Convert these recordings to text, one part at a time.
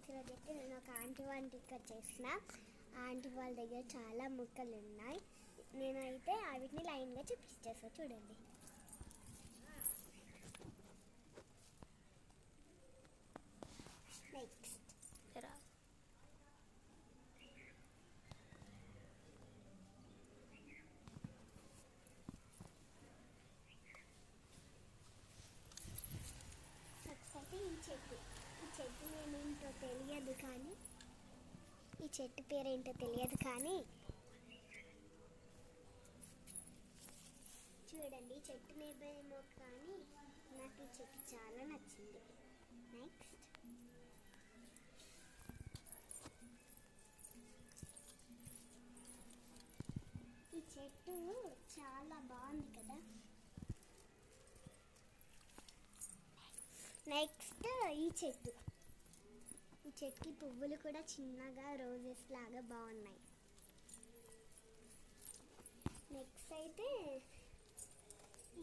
ఈరోజు అయితే నేను ఒక ఆంటీ వాళ్ళ దగ్గర చేసిన. ఆంటీ వాళ్ళ దగ్గర చాలా ముక్కలు ఉన్నాయి. నేనైతే వీటిని లైన్గా చూపించేస్తా, చూడండి. నెక్స్ట్ అయితే ఈ చెట్టు నేనేంటో తెలియదు కానీ ఈ చెట్టు పేరేంటో తెలియదు కానీ చూడండి, చెట్టు నేమేమో కానీ నాకు ఈ చెట్టు చాలా నచ్చింది. నెక్స్ట్ ఈ చెట్టు చాలా బాగుంది కదా. నెక్స్ట్ ఈ చెట్టుకి పువ్వులు కూడా చిన్నగా రోజెస్ లాగా బాగున్నాయి. నెక్స్ట్ అయితే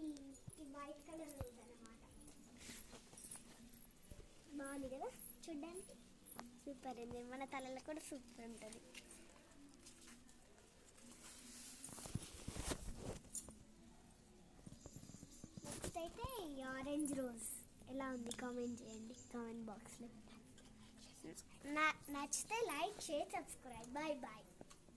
ఈ వైట్ కలర్ రోజ్ అన్నమాట. బాగుంది కదా చూడ్డానికి, సూపర్ ఉంది. మన తలలో కూడా సూపర్ ఉంటుంది. నెక్స్ట్ అయితే ఈ ఆరెంజ్ రోజ్ ఎలా ఉంది కామెంట్ చేయండి కామెంట్ బాక్స్లో. నచ్చితే like, share, subscribe. Bye bye.